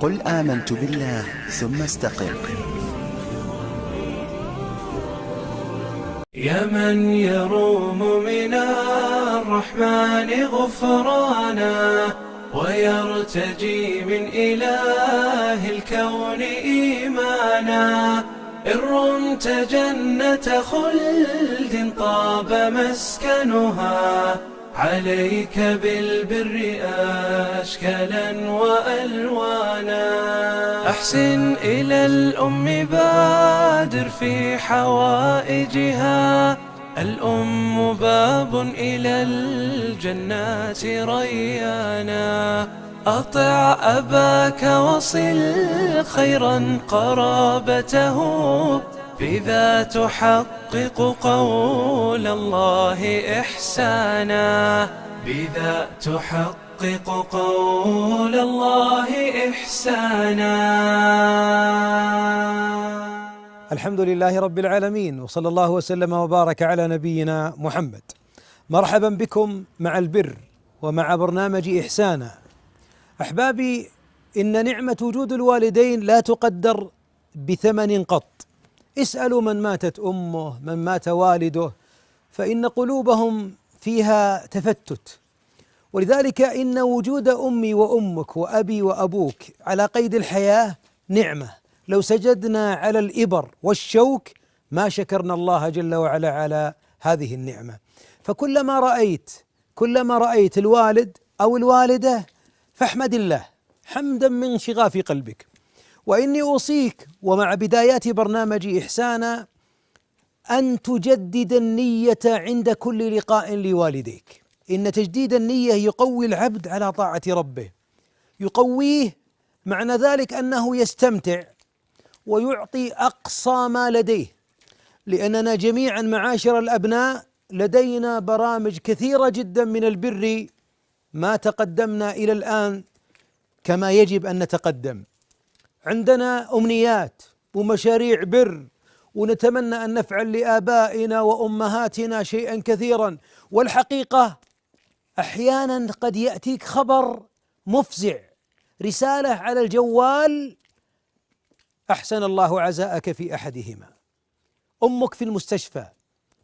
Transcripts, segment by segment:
قل آمنت بالله ثم استقم. يا من يروم من الرحمن غفرانا ويرتجي من إله الكون إيمانا، إن رمت جنة خلد طاب مسكنها عليك بالبر أشكالا وألوانا. أحسن إلى الأم بادر في حوائجها، الأم باب إلى الجنات ريانا. أطع أباك وصل خيرا قرابته، بذا تحقق قول الله إحسانا، بذا تحقق قول الله إحسانا. الحمد لله رب العالمين، وصلى الله وسلم وبارك على نبينا محمد. مرحبا بكم مع البر ومع برنامج إحسانا. أحبابي، إن نعمة وجود الوالدين لا تقدر بثمن قط. اسألوا من ماتت أمه، من مات والده، فإن قلوبهم فيها تفتت. ولذلك إن وجود أمي وأمك وأبي وأبوك على قيد الحياة نعمة، لو سجدنا على الإبر والشوك ما شكرنا الله جل وعلا على هذه النعمة. فكلما رأيت الوالد أو الوالدة فاحمد الله حمدا من شغاف قلبك. وإني أوصيك ومع بدايات برنامج إحسانا أن تجدد النية عند كل لقاء لوالديك. إن تجديد النية يقوي العبد على طاعة ربه، يقويه، معنى ذلك أنه يستمتع ويعطي أقصى ما لديه. لأننا جميعا معاشر الأبناء لدينا برامج كثيرة جدا من البر ما تقدمنا إلى الآن كما يجب أن نتقدم. عندنا أمنيات ومشاريع بر، ونتمنى أن نفعل لآبائنا وأمهاتنا شيئا كثيرا. والحقيقة أحيانا قد يأتيك خبر مفزع، رسالة على الجوال: أحسن الله عزاءك في أحدهما، أمك في المستشفى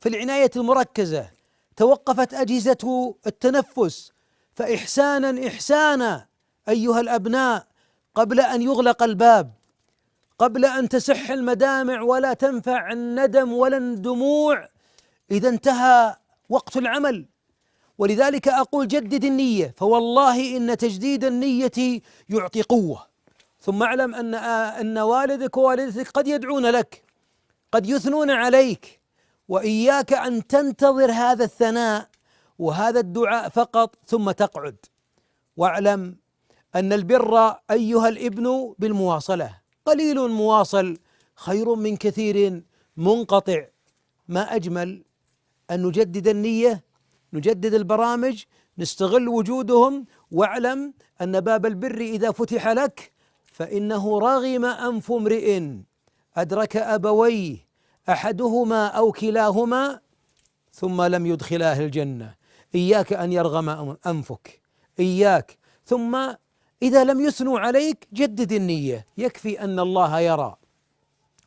في العناية المركزة، توقفت أجهزة التنفس. فإحسانا أيها الأبناء، قبل أن يغلق الباب، قبل أن تسح المدامع ولا تنفع الندم ولا الدموع إذا انتهى وقت العمل. ولذلك أقول جدد النية، فوالله إن تجديد النية يعطي قوة. ثم اعلم أن والدك ووالدتك قد يدعون لك، قد يثنون عليك، وإياك أن تنتظر هذا الثناء وهذا الدعاء فقط ثم تقعد. واعلم أن البر أيها الابن بالمواصلة، قليل مواصل خير من كثير منقطع. ما أجمل أن نجدد النية، نجدد البرامج، نستغل وجودهم. واعلم أن باب البر إذا فتح لك فإنه رغم أنف امرئ أدرك أبويه أحدهما أو كلاهما ثم لم يدخلاه الجنة. إياك أن يرغم أنفك، إياك. ثم إذا لم يثنوا عليك جدد النية، يكفي أن الله يرى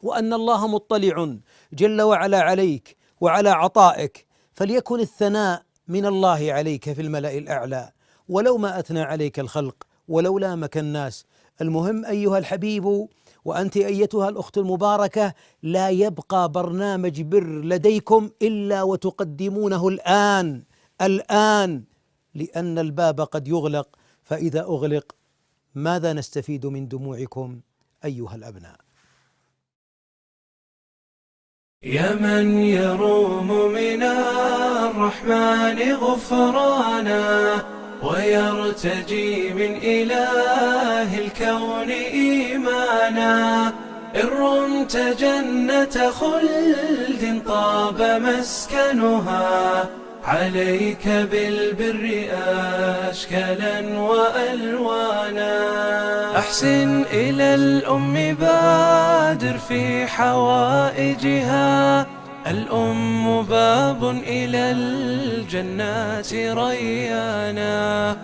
وأن الله مطلع جل وعلا عليك وعلى عطائك، فليكن الثناء من الله عليك في الملأ الأعلى، ولو ما أثنى عليك الخلق ولو لامك الناس. المهم أيها الحبيب وأنت أيتها الأخت المباركة، لا يبقى برنامج بر لديكم إلا وتقدمونه الآن، لأن الباب قد يغلق. فإذا أغلق ماذا نستفيد من دموعكم أيها الأبناء؟ يا من يروم من الرحمن غفرانا ويرتجي من إله الكون إيمانا، إن رمت جنة خلد طاب مسكنها عليك بالبر أشكالا وألوانا. أحسن إلى الأم بادر في حوائجها، الأم باب إلى الجنات ريانا.